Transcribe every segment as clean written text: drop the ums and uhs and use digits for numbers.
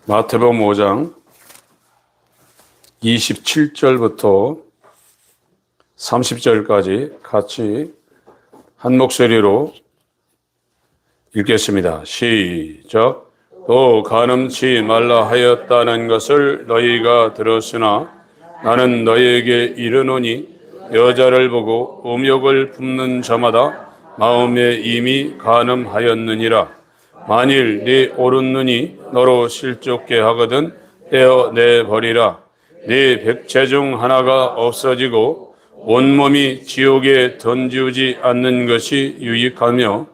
마태복음 5장 27절부터 30절까지 같이 한 목소리로 읽겠습니다. 시작. 또 간음치 말라 하였다는 것을 너희가 들었으나 나는 너희에게 이르노니 여자를 보고 음욕을 품는 자마다 마음에 이미 간음하였느니라. 만일 네 오른눈이 너로 실족게 하거든 떼어내 버리라. 네 백체 중 하나가 없어지고 온몸이 지옥에 던지우지 않는 것이 유익하며,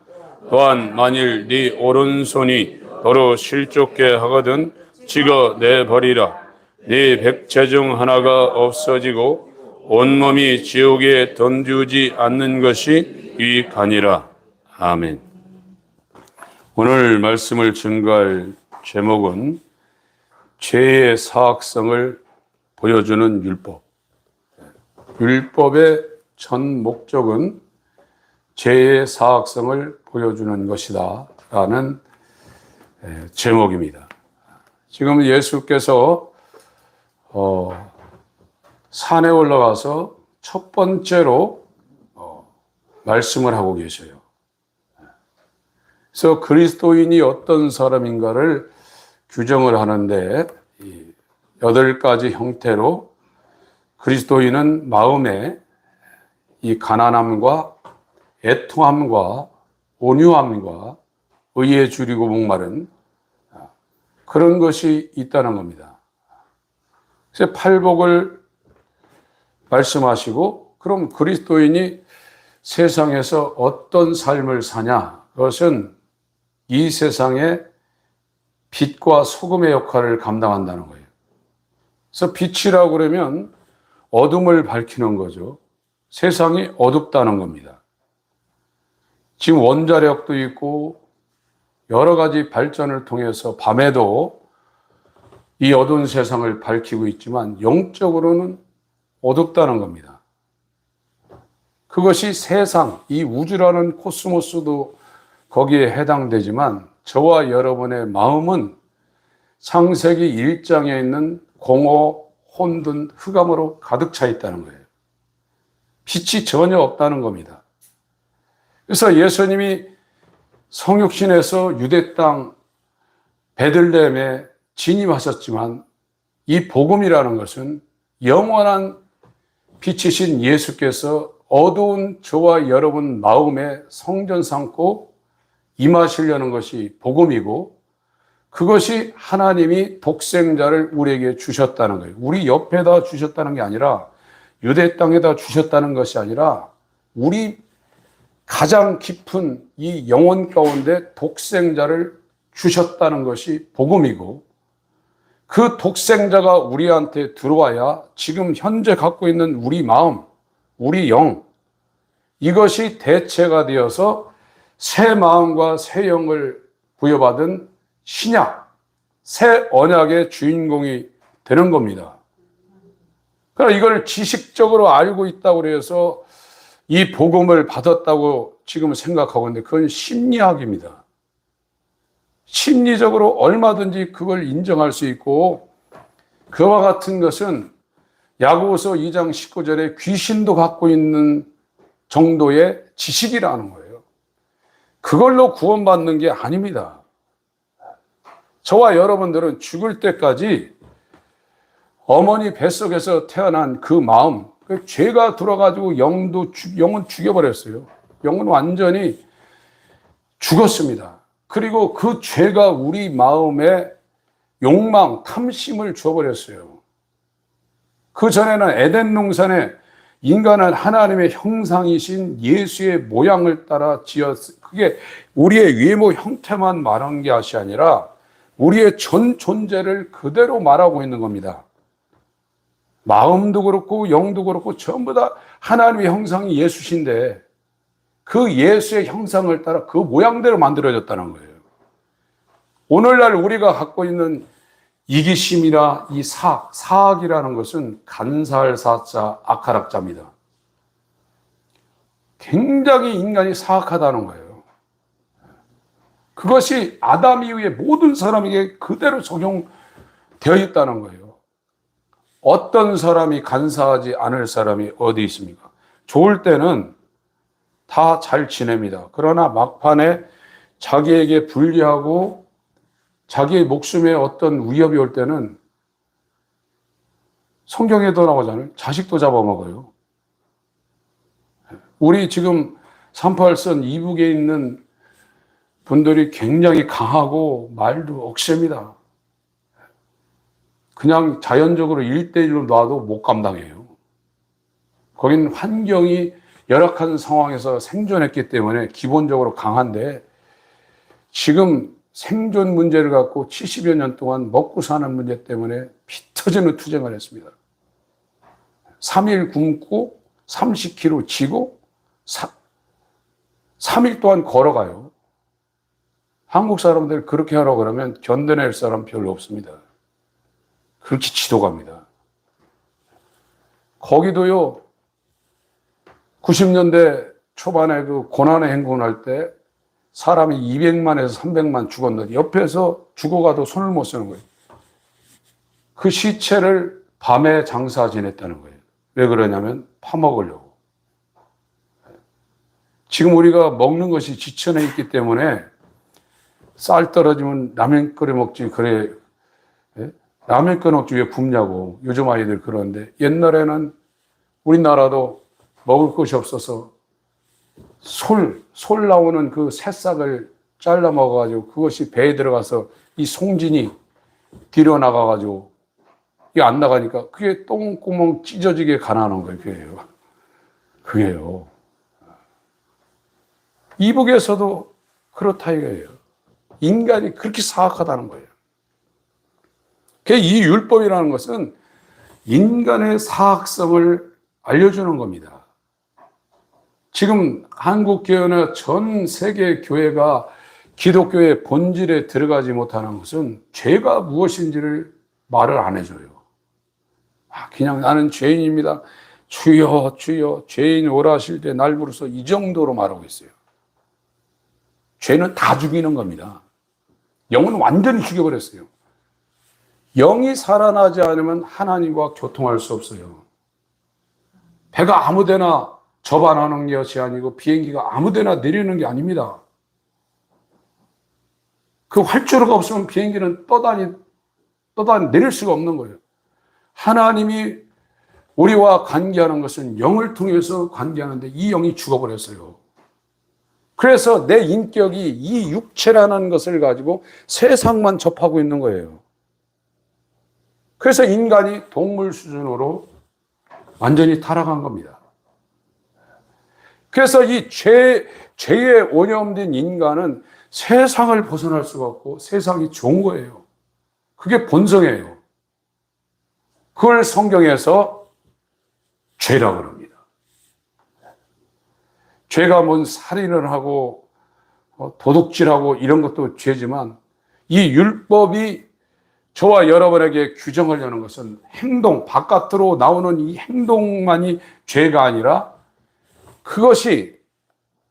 또한 만일 네 오른손이 너로 실족게 하거든 찍어내 버리라. 네 백체 중 하나가 없어지고 온몸이 지옥에 던지우지 않는 것이 유익하니라. 아멘. 오늘 말씀을 증거할 제목은 죄의 사악성을 보여주는 율법. 율법의 전 목적은 죄의 사악성을 보여주는 것이다 라는 제목입니다. 지금 예수께서 산에 올라가서 첫 번째로 말씀을 하고 계셔요. 그래서 그리스도인이 어떤 사람인가를 규정을 하는데 8가지 형태로 그리스도인은 마음에 이 가난함과 애통함과 온유함과 의에 줄이고 목마른 그런 것이 있다는 겁니다. 그래서 팔복을 말씀하시고, 그럼 그리스도인이 세상에서 어떤 삶을 사냐? 그것은 이 세상의 빛과 소금의 역할을 감당한다는 거예요. 그래서 빛이라고 그러면 어둠을 밝히는 거죠. 세상이 어둡다는 겁니다. 지금 원자력도 있고 여러 가지 발전을 통해서 밤에도 이 어두운 세상을 밝히고 있지만 영적으로는 어둡다는 겁니다. 그것이 세상, 이 우주라는 코스모스도 거기에 해당되지만 저와 여러분의 마음은 창세기 1장에 있는 공허, 혼돈, 흑암으로 가득 차 있다는 거예요. 빛이 전혀 없다는 겁니다. 그래서 예수님이 성육신에서 유대 땅 베들레헴에 진입하셨지만 이 복음이라는 것은 영원한 빛이신 예수께서 어두운 저와 여러분 마음에 성전 삼고 임하시려는 것이 복음이고, 그것이 하나님이 독생자를 우리에게 주셨다는 거예요. 우리 옆에다 주셨다는 게 아니라, 유대 땅에다 주셨다는 것이 아니라, 우리 가장 깊은 이 영혼 가운데 독생자를 주셨다는 것이 복음이고, 그 독생자가 우리한테 들어와야 지금 현재 갖고 있는 우리 마음, 우리 영, 이것이 대체가 되어서 새 마음과 새 영을 부여받은 신약, 새 언약의 주인공이 되는 겁니다. 그러나 이걸 지식적으로 알고 있다고 해서 이 복음을 받았다고 지금 생각하고 있는데 그건 심리학입니다. 심리적으로 얼마든지 그걸 인정할 수 있고, 그와 같은 것은 야고보서 2장 19절에 귀신도 갖고 있는 정도의 지식이라는 거예요. 그걸로 구원받는 게 아닙니다. 저와 여러분들은 죽을 때까지 어머니 뱃속에서 태어난 그 마음, 그 죄가 들어가지고 영은 죽여버렸어요. 영은 완전히 죽었습니다. 그리고 그 죄가 우리 마음에 욕망, 탐심을 줘버렸어요. 그 전에는 에덴 동산에 인간은 하나님의 형상이신 예수의 모양을 따라 지었어요. 그게 우리의 외모 형태만 말한 것이 아니라 우리의 전 존재를 그대로 말하고 있는 겁니다. 마음도 그렇고 영도 그렇고 전부 다 하나님의 형상이 예수신데 그 예수의 형상을 따라 그 모양대로 만들어졌다는 거예요. 오늘날 우리가 갖고 있는 이기심이나 이 사악이라는 것은 간살사자, 악할악자입니다. 굉장히 인간이 사악하다는 거예요. 그것이 아담 이후에 모든 사람에게 그대로 적용 되어 있다는 거예요. 어떤 사람이 간사하지 않을 사람이 어디 있습니까? 좋을 때는 다 잘 지냅니다. 그러나 막판에 자기에게 불리하고 자기의 목숨에 어떤 위협이 올 때는 성경에도 나오잖아요. 자식도 잡아먹어요. 우리 지금 38선 이북에 있는 분들이 굉장히 강하고 말도 억셉니다. 그냥 자연적으로 1대1로 놔도 못 감당해요. 거긴 환경이 열악한 상황에서 생존했기 때문에 기본적으로 강한데 지금 생존 문제를 갖고 70여 년 동안 먹고 사는 문제 때문에 피 터지는 투쟁을 했습니다. 3일 굶고 30kg 지고 3일 동안 걸어가요. 한국 사람들 그렇게 하라고 그러면 견뎌낼 사람 별로 없습니다. 그렇게 지도갑니다. 거기도요, 90년대 초반에 그 고난의 행군할 때 사람이 200만에서 300만 죽었는데 옆에서 죽어가도 손을 못 쓰는 거예요. 그 시체를 밤에 장사 지냈다는 거예요. 왜 그러냐면 파먹으려고. 지금 우리가 먹는 것이 지천에 있기 때문에 쌀 떨어지면 라면 끓여 먹지, 그래. 라면 끓여 먹지 왜 굶냐고. 요즘 아이들 그러는데 옛날에는 우리나라도 먹을 것이 없어서 솔 나오는 그 새싹을 잘라 먹어가지고 그것이 배에 들어가서 이 송진이 뒤로 나가가지고 이게 안 나가니까 그게 똥구멍 찢어지게 가난한 거예요. 그게요. 이북에서도 그렇다 이거예요. 인간이 그렇게 사악하다는 거예요. 이 율법이라는 것은 인간의 사악성을 알려주는 겁니다. 지금 한국교회나 전 세계 교회가 기독교의 본질에 들어가지 못하는 것은 죄가 무엇인지를 말을 안 해줘요. 그냥 나는 죄인입니다. 주여 주여 죄인 오라 하실 때 날 부르소 이 정도로 말하고 있어요. 죄는 다 죽이는 겁니다. 영은 완전히 죽여버렸어요. 영이 살아나지 않으면 하나님과 교통할 수 없어요. 배가 아무데나 접안하는 것이 아니고 비행기가 아무데나 내리는 게 아닙니다. 그 활주로가 없으면 비행기는 떠다니 내릴 수가 없는 거예요. 하나님이 우리와 관계하는 것은 영을 통해서 관계하는데 이 영이 죽어버렸어요. 그래서 내 인격이 이 육체라는 것을 가지고 세상만 접하고 있는 거예요. 그래서 인간이 동물 수준으로 완전히 타락한 겁니다. 그래서 이 죄에 오염된 인간은 세상을 벗어날 수가 없고 세상이 좋은 거예요. 그게 본성이에요. 그걸 성경에서 죄라고 합니다. 죄가 뭔 살인을 하고 도둑질하고 이런 것도 죄지만 이 율법이 저와 여러분에게 규정하려는 것은 행동, 바깥으로 나오는 이 행동만이 죄가 아니라 그것이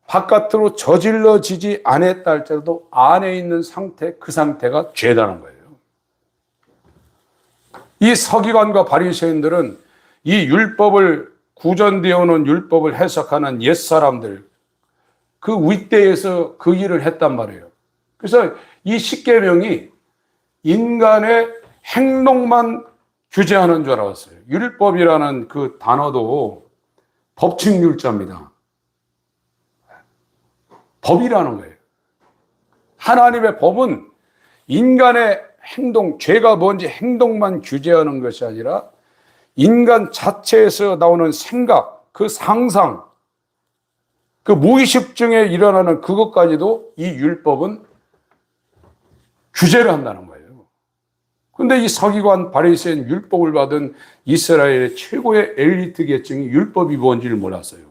바깥으로 저질러지지 않았다 할지라도 안에 있는 상태, 그 상태가 죄다는 거예요. 이 서기관과 바리새인들은 이 율법을 구전되어 오는 율법을 해석하는 옛사람들, 그 윗대에서 그 일을 했단 말이에요. 그래서 이 십계명이 인간의 행동만 규제하는 줄 알았어요. 율법이라는 그 단어도 법칙률자입니다. 법이라는 거예요. 하나님의 법은 인간의 행동, 죄가 뭔지 행동만 규제하는 것이 아니라 인간 자체에서 나오는 생각, 그 상상, 그 무의식 중에 일어나는 그것까지도 이 율법은 규제를 한다는 거예요. 그런데 이 서기관 바리새인 율법을 받은 이스라엘의 최고의 엘리트 계층이 율법이 뭔지를 몰랐어요.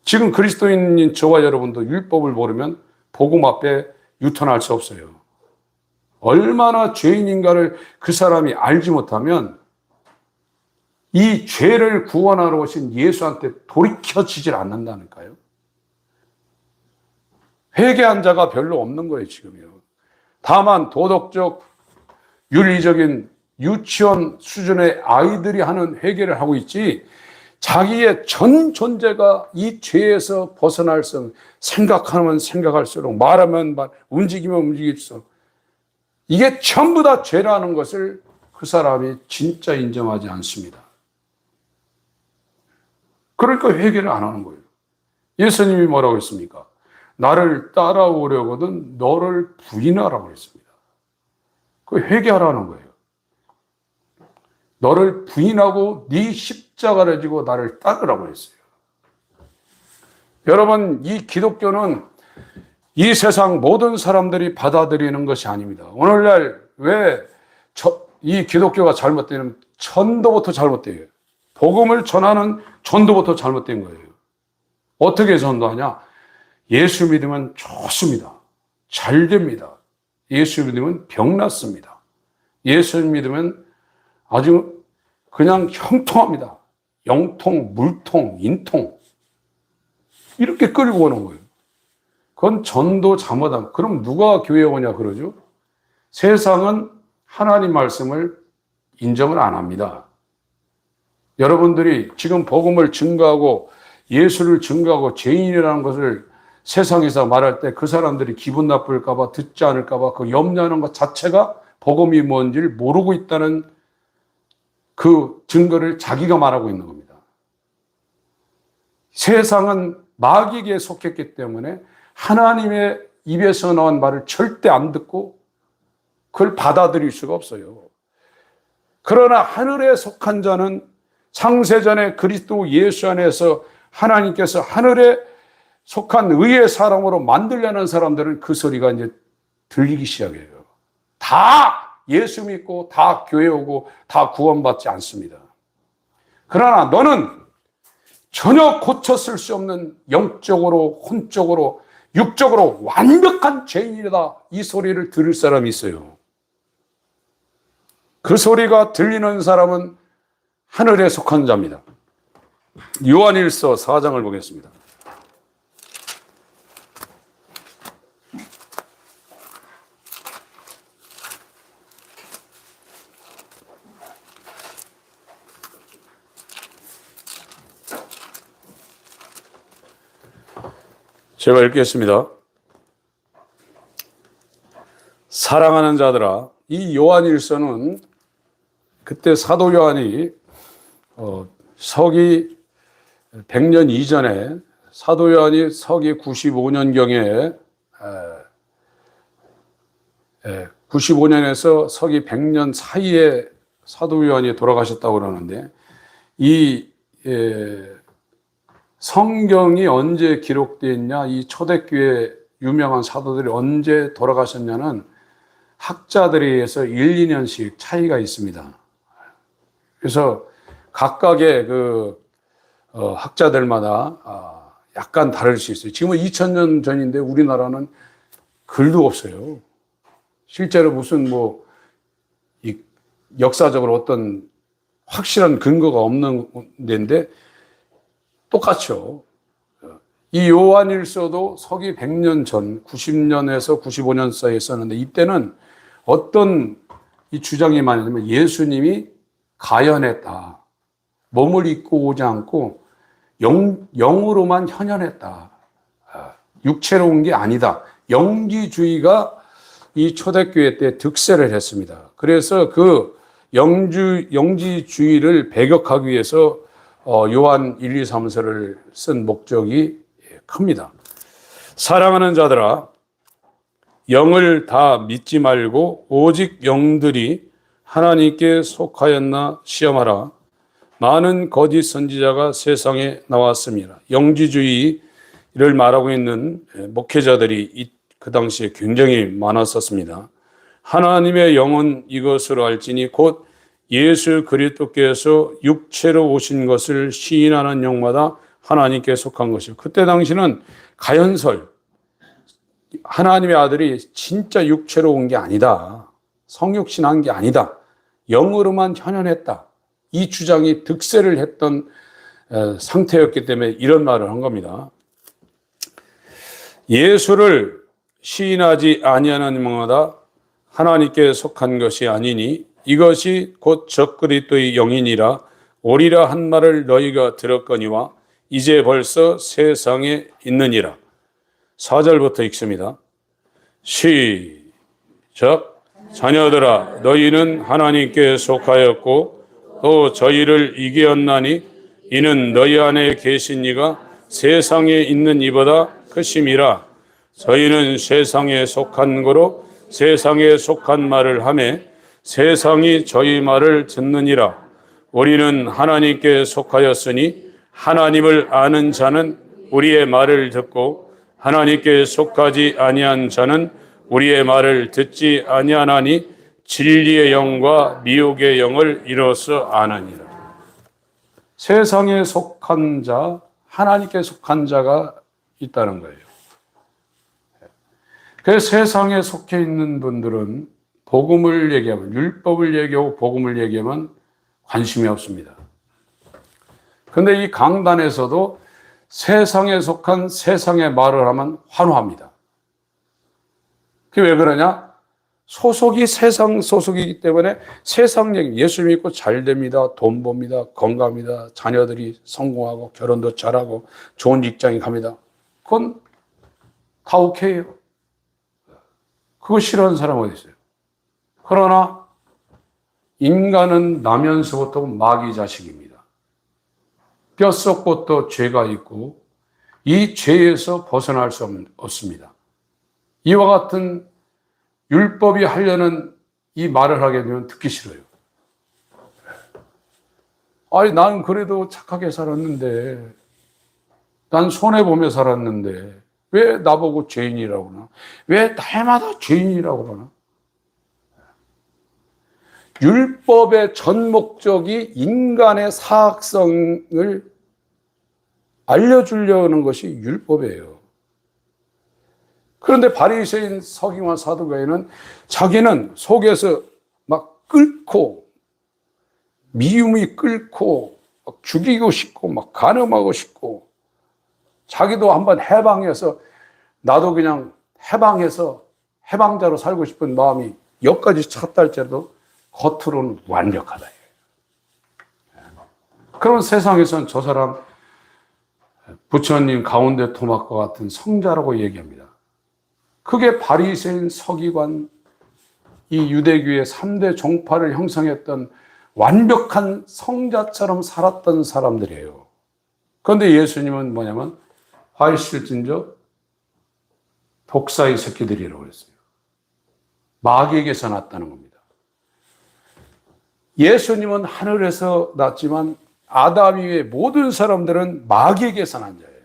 지금 그리스도인인 저와 여러분도 율법을 모르면 복음 앞에 유턴할 수 없어요. 얼마나 죄인인가를 그 사람이 알지 못하면 이 죄를 구원하러 오신 예수한테 돌이켜지질 않는다니까요. 회개한 자가 별로 없는 거예요, 지금요. 다만 도덕적 윤리적인 유치원 수준의 아이들이 하는 회개를 하고 있지, 자기의 전 존재가 이 죄에서 벗어날 수, 생각하면 생각할수록, 말하면 말, 움직이면 움직일수록 이게 전부 다 죄라는 것을 그 사람이 진짜 인정하지 않습니다. 그러니까 회개를 안 하는 거예요. 예수님이 뭐라고 했습니까? 나를 따라오려거든 너를 부인하라고 했습니다. 그 회개하라는 거예요. 너를 부인하고 네 십자가를 지고 나를 따르라고 했어요. 여러분, 이 기독교는 이 세상 모든 사람들이 받아들이는 것이 아닙니다. 오늘날 왜 이 기독교가 잘못되는, 전도부터 잘못돼요. 복음을 전하는 전도부터 잘못된 거예요. 어떻게 전도하냐? 예수 믿으면 좋습니다. 잘 됩니다. 예수 믿으면 병 낫습니다. 예수 믿으면 아주 그냥 형통합니다. 영통, 물통, 인통. 이렇게 끌고 오는 거예요. 그건 전도 잘못함. 그럼 누가 교회에 오냐 그러죠? 세상은 하나님 말씀을 인정을 안 합니다. 여러분들이 지금 복음을 증거하고 예수를 증거하고 죄인이라는 것을 세상에서 말할 때 그 사람들이 기분 나쁠까 봐, 듣지 않을까 봐 그 염려하는 것 자체가 복음이 뭔지를 모르고 있다는 그 증거를 자기가 말하고 있는 겁니다. 세상은 마귀에게 속했기 때문에 하나님의 입에서 나온 말을 절대 안 듣고 그걸 받아들일 수가 없어요. 그러나 하늘에 속한 자는 창세전에 그리스도 예수 안에서 하나님께서 하늘에 속한 의의 사람으로 만들려는 사람들은 그 소리가 이제 들리기 시작해요. 다 예수 믿고 다 교회 오고 다 구원받지 않습니다. 그러나 너는 전혀 고쳤을 수 없는 영적으로, 혼적으로, 육적으로 완벽한 죄인이다. 이 소리를 들을 사람이 있어요. 그 소리가 들리는 사람은 하늘에 속한 자입니다. 요한일서 4장을 보겠습니다. 제가 읽겠습니다. 사랑하는 자들아, 이 요한일서는 그때 사도 요한이 서기 100년 이전에, 사도 요한이 서기 95년경에 95년에서 서기 100년 사이에 사도 요한이 돌아가셨다고 그러는데, 이 성경이 언제 기록되어 있냐, 이 초대교회 유명한 사도들이 언제 돌아가셨냐는 학자들에 의해서 1, 2년씩 차이가 있습니다. 그래서 각각의 그 학자들마다 약간 다를 수 있어요. 지금은 2000년 전인데 우리나라는 글도 없어요. 실제로 무슨 뭐 역사적으로 어떤 확실한 근거가 없는 데인데 똑같죠. 이 요한일서도 서기 100년 전, 90년에서 95년 사이에 썼는데, 이때는 어떤 이 주장이 많냐면 예수님이 가연했다. 몸을 입고 오지 않고 영으로만 현현했다. 육체로 온 게 아니다. 영지주의가 이 초대교회 때 득세를 했습니다. 그래서 그 영지주의를 배격하기 위해서 요한 1, 2, 3서를 쓴 목적이 큽니다. 사랑하는 자들아, 영을 다 믿지 말고 오직 영들이 하나님께 속하였나 시험하라. 많은 거짓 선지자가 세상에 나왔습니다. 영지주의를 말하고 있는 목회자들이 그 당시에 굉장히 많았었습니다. 하나님의 영은 이것으로 알지니 곧 예수 그리스도께서 육체로 오신 것을 시인하는 영마다 하나님께 속한 것이요. 그때 당시는 가연설, 하나님의 아들이 진짜 육체로 온 게 아니다. 성육신한 게 아니다. 영으로만 현현했다. 이 주장이 득세를 했던 상태였기 때문에 이런 말을 한 겁니다. 예수를 시인하지 아니하는 영마다 하나님께 속한 것이 아니니 이것이 곧 적그리스도의 영이니라 오리라 한 말을 너희가 들었거니와 이제 벌써 세상에 있느니라. 4절부터 읽습니다. 시작. 자녀들아 너희는 하나님께 속하였고 또 저희를 이기었나니 이는 너희 안에 계신 이가 세상에 있는 이보다 크심이라. 저희는 세상에 속한 거로 세상에 속한 말을 하매 세상이 저희 말을 듣느니라. 우리는 하나님께 속하였으니 하나님을 아는 자는 우리의 말을 듣고 하나님께 속하지 아니한 자는 우리의 말을 듣지 아니하나니 진리의 영과 미혹의 영을 이로써 아느니라. 세상에 속한 자, 하나님께 속한 자가 있다는 거예요. 그래서 세상에 속해 있는 분들은 복음을 얘기하면, 율법을 얘기하고 복음을 얘기하면 관심이 없습니다. 그런데 이 강단에서도 세상에 속한 세상의 말을 하면 환호합니다. 그게 왜 그러냐? 소속이 세상 소속이기 때문에 세상 얘기, 예수 믿고 잘 됩니다. 돈 법니다. 건강합니다. 자녀들이 성공하고 결혼도 잘하고 좋은 직장에 갑니다. 그건 다 오케이예요. 그거 싫어하는 사람 어디 있어요? 그러나 인간은 나면서부터 마귀 자식입니다. 뼛속부터 죄가 있고 이 죄에서 벗어날 수 없습니다. 이와 같은 율법이 하려는 이 말을 하게 되면 듣기 싫어요. 아니, 나는 그래도 착하게 살았는데, 난 손해보며 살았는데, 왜 나보고 죄인이라고 그러나? 왜 날마다 죄인이라고 그러나? 율법의 전 목적이 인간의 사악성을 알려주려는 것이 율법이에요. 그런데 바리새인 서기관 사두개인은 자기는 속에서 막 끓고 미움이 끓고 막 죽이고 싶고 막 간음하고 싶고 자기도 한번 해방해서 나도 그냥 해방해서 해방자로 살고 싶은 마음이 여기까지 찼다 할지라도 겉으로는 완벽하다. 그런 세상에서는 저 사람 부처님 가운데 토막과 같은 성자라고 얘기합니다. 그게 바리새인 서기관 이 유대교의 3대 종파를 형성했던 완벽한 성자처럼 살았던 사람들이에요. 그런데 예수님은 뭐냐면 화이실진저 독사의 새끼들이라고 했어요. 마귀에게서 났다는 겁니다. 예수님은 하늘에서 났지만 아담 이외의 모든 사람들은 마귀에게서 난 자예요.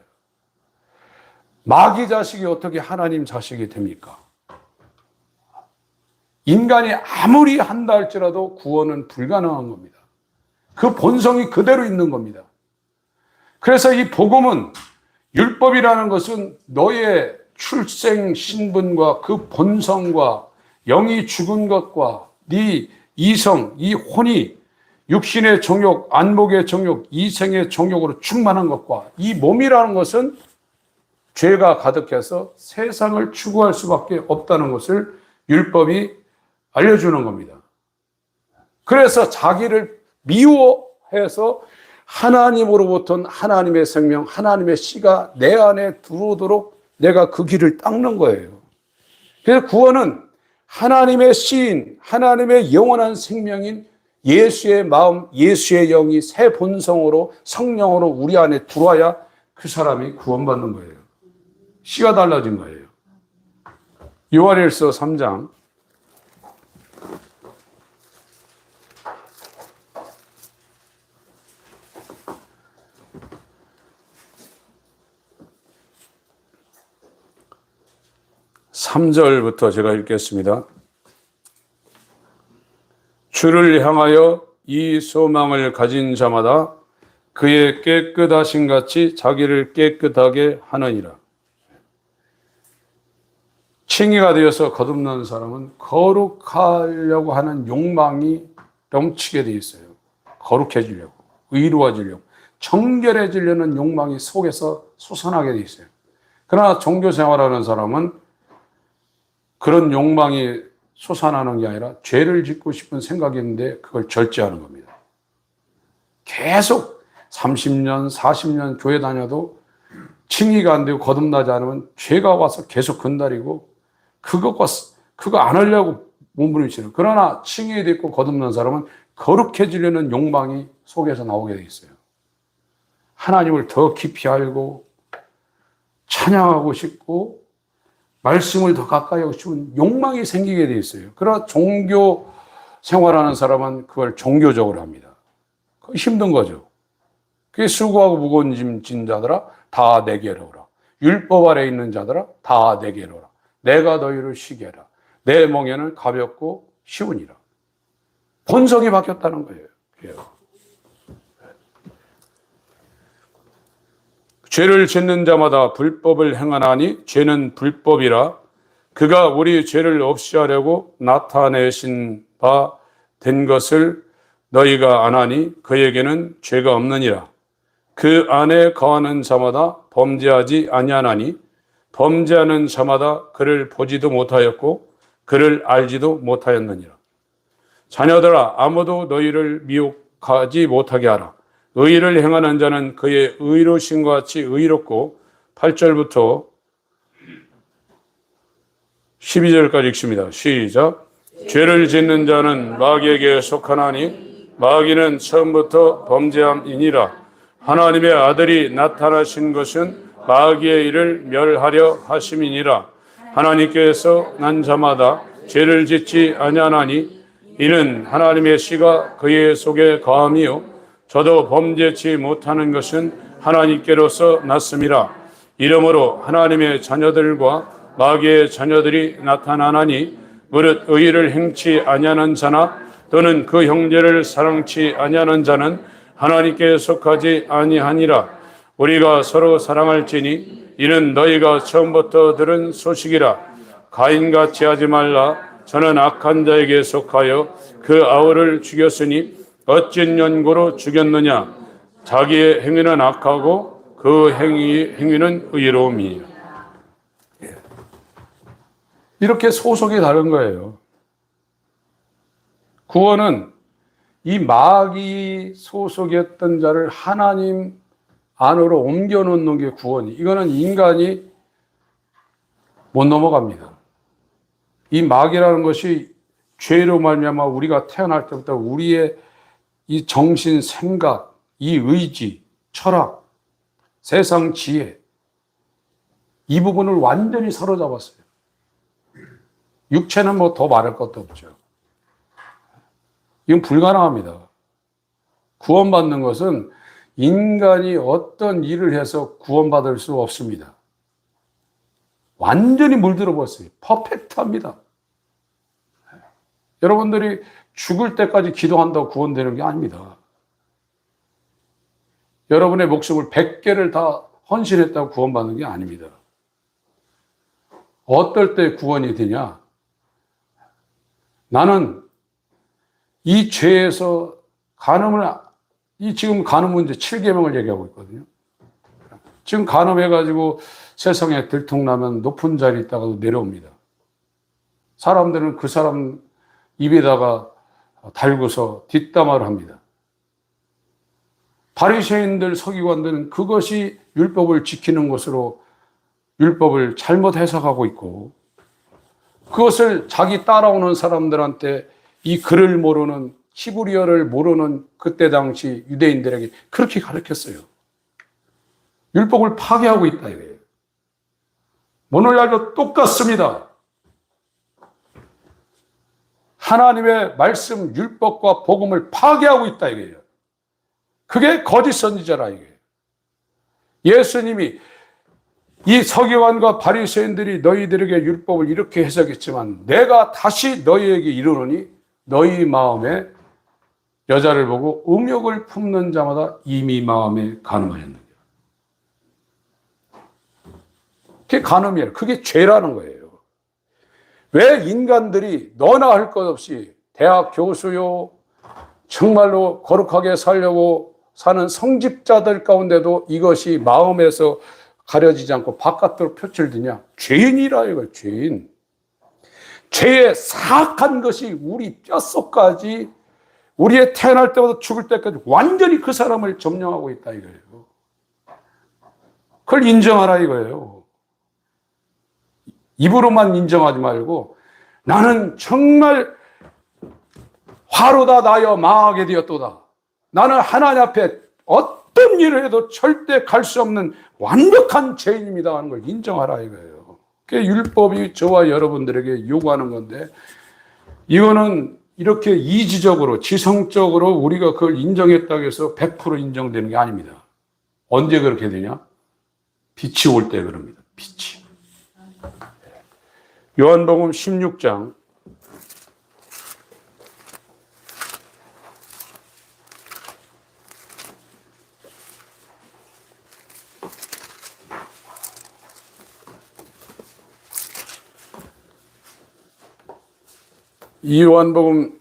마귀 자식이 어떻게 하나님 자식이 됩니까? 인간이 아무리 한다 할지라도 구원은 불가능한 겁니다. 그 본성이 그대로 있는 겁니다. 그래서 이 복음은 율법이라는 것은 너의 출생 신분과 그 본성과 영이 죽은 것과 네 이성, 이 혼이 육신의 정욕, 안목의 정욕, 이생의 정욕으로 충만한 것과 이 몸이라는 것은 죄가 가득해서 세상을 추구할 수밖에 없다는 것을 율법이 알려주는 겁니다. 그래서 자기를 미워해서 하나님으로부터는 하나님의 생명, 하나님의 씨가 내 안에 들어오도록 내가 그 길을 닦는 거예요. 그래서 구원은 하나님의 씨인, 하나님의 영원한 생명인 예수의 마음, 예수의 영이 새 본성으로 성령으로 우리 안에 들어와야 그 사람이 구원받는 거예요. 씨가 달라진 거예요. 요한일서 3장 3절부터 제가 읽겠습니다. 주를 향하여 이 소망을 가진 자마다 그의 깨끗하신 같이 자기를 깨끗하게 하느니라. 칭의가 되어서 거듭난 사람은 거룩하려고 하는 욕망이 넘치게 되어 있어요. 거룩해지려고, 의로워지려고, 정결해지려는 욕망이 속에서 솟아나게 되어 있어요. 그러나 종교 생활하는 사람은 그런 욕망이 솟아나는 게 아니라 죄를 짓고 싶은 생각이 있는데 그걸 절제하는 겁니다. 계속 30년, 40년 교회 다녀도 칭의가 안 되고 거듭나지 않으면 죄가 와서 계속 건드리고 그거 안 하려고 몸부림치는. 그러나 칭의되고 거듭난 사람은 거룩해지려는 욕망이 속에서 나오게 돼 있어요. 하나님을 더 깊이 알고 찬양하고 싶고 말씀을 더 가까이 하고 싶은 욕망이 생기게 돼 있어요. 그러나 종교 생활하는 사람은 그걸 종교적으로 합니다. 그거 힘든 거죠. 그게 수고하고 무거운 짐 진 자들아 다 내게로 오라. 율법 아래 있는 자들아 다 내게로 오라. 내가 너희를 쉬게 하라. 내 멍에는 가볍고 쉬우니라. 본성이 바뀌었다는 거예요. 죄를 짓는 자마다 불법을 행하나니 죄는 불법이라. 그가 우리 죄를 없이 하려고 나타내신 바 된 것을 너희가 아나니 그에게는 죄가 없느니라. 그 안에 거하는 자마다 범죄하지 아니하나니 범죄하는 자마다 그를 보지도 못하였고 그를 알지도 못하였느니라. 자녀들아 아무도 너희를 미혹하지 못하게 하라. 의를 행하는 자는 그의 의로우신 것 같이 의롭고 8절부터 12절까지 읽습니다. 시작. 죄를 짓는 자는 마귀에게 속하나니 마귀는 처음부터 범죄함이니라. 하나님의 아들이 나타나신 것은 마귀의 일을 멸하려 하심이니라. 하나님께서 난 자마다 죄를 짓지 아니하나니 이는 하나님의 씨가 그의 속에 거함이요 저도 범죄치 못하는 것은 하나님께로서 났음이라. 이러므로 하나님의 자녀들과 마귀의 자녀들이 나타나나니 무릇 의를 행치 아니하는 자나 또는 그 형제를 사랑치 아니하는 자는 하나님께 속하지 아니하니라. 우리가 서로 사랑할지니 이는 너희가 처음부터 들은 소식이라. 가인같이 하지 말라. 저는 악한 자에게 속하여 그 아우를 죽였으니 어찌 연고로 죽였느냐. 자기의 행위는 악하고 그 행위는 의로움이니라. 이렇게 소속이 다른 거예요. 구원은 이 마귀 소속이었던 자를 하나님 안으로 옮겨놓는 게 구원이. 이거는 인간이 못 넘어갑니다. 이 마귀라는 것이 죄로 말미암아 우리가 태어날 때부터 우리의 이 정신, 생각, 이 의지, 철학, 세상 지혜 이 부분을 완전히 사로잡았어요. 육체는 뭐 더 말할 것도 없죠. 이건 불가능합니다. 구원받는 것은 인간이 어떤 일을 해서 구원받을 수 없습니다. 완전히 물들어 버렸어요. 퍼펙트합니다. 여러분들이 죽을 때까지 기도한다고 구원되는 게 아닙니다. 여러분의 목숨을 100개를 다 헌신했다고 구원받는 게 아닙니다. 어떨 때 구원이 되냐? 나는 이 죄에서 지금 간음 문제 7계명을 얘기하고 있거든요. 지금 간음해가지고 세상에 들통나면 높은 자리에 있다가도 내려옵니다. 사람들은 그 사람 입에다가 달고서 뒷담화를 합니다. 바리새인들, 서기관들은 그것이 율법을 지키는 것으로 율법을 잘못 해석하고 있고 그것을 자기 따라오는 사람들한테 이 글을 모르는 히브리어를 모르는 그때 당시 유대인들에게 그렇게 가르쳤어요. 율법을 파괴하고 있다 이거예요. 오늘날도 똑같습니다. 하나님의 말씀, 율법과 복음을 파괴하고 있다 이거예요. 그게 거짓 선지자라 이거예요. 예수님이 이 서기관과 바리새인들이 너희들에게 율법을 이렇게 해석했지만 내가 다시 너희에게 이르노니 너희 마음에 여자를 보고 음욕을 품는 자마다 이미 마음에 간음하였느니라. 그게 간음이에요. 그게 죄라는 거예요. 왜 인간들이 너나 할 것 없이 대학 교수요, 정말로 거룩하게 살려고 사는 성직자들 가운데도 이것이 마음에서 가려지지 않고 바깥으로 표출되냐? 죄인이라 이거예요. 죄인. 죄의 사악한 것이 우리 뼛속까지, 우리의 태어날 때부터 죽을 때까지 완전히 그 사람을 점령하고 있다 이거예요. 그걸 인정하라 이거예요. 입으로만 인정하지 말고 나는 정말 화로다 나여 망하게 되었도다. 나는 하나님 앞에 어떤 일을 해도 절대 갈 수 없는 완벽한 죄인입니다 하는 걸 인정하라 이거예요. 그게 율법이 저와 여러분들에게 요구하는 건데, 이거는 이렇게 이지적으로 지성적으로 우리가 그걸 인정했다고 해서 100% 인정되는 게 아닙니다. 언제 그렇게 되냐? 빛이 올 때 그럽니다. 빛이. 요한복음 16장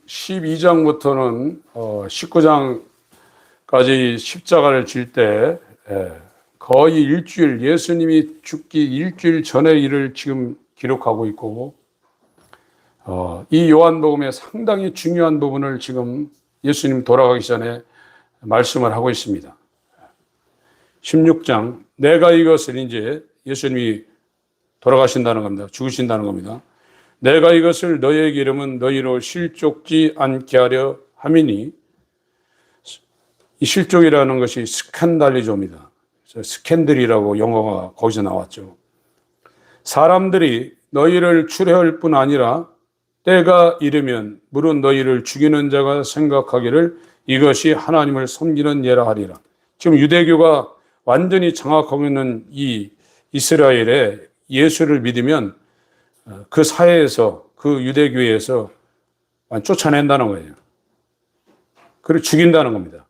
12장부터는 19장까지 십자가를 질 때 거의 일주일, 예수님이 죽기 일주일 전의 일을 지금 기록하고 있고, 이 요한복음의 상당히 중요한 부분을 지금 예수님 돌아가기 전에 말씀을 하고 있습니다. 16장, 내가 이것을, 이제 예수님이 돌아가신다는 겁니다. 죽으신다는 겁니다. 내가 이것을 너희에게 이르면 너희로 실족지 않게 하려 함이니, 이 실족이라는 것이 스캔달리조입니다. 스캔들이라고 영어가 거기서 나왔죠. 사람들이 너희를 추려할 뿐 아니라 때가 이르면 물은 너희를 죽이는 자가 생각하기를 이것이 하나님을 섬기는 예라 하리라. 지금 유대교가 완전히 장악하고 있는 이 이스라엘에 예수를 믿으면 그 사회에서, 그 유대교에서 쫓아낸다는 거예요. 그리고 죽인다는 겁니다.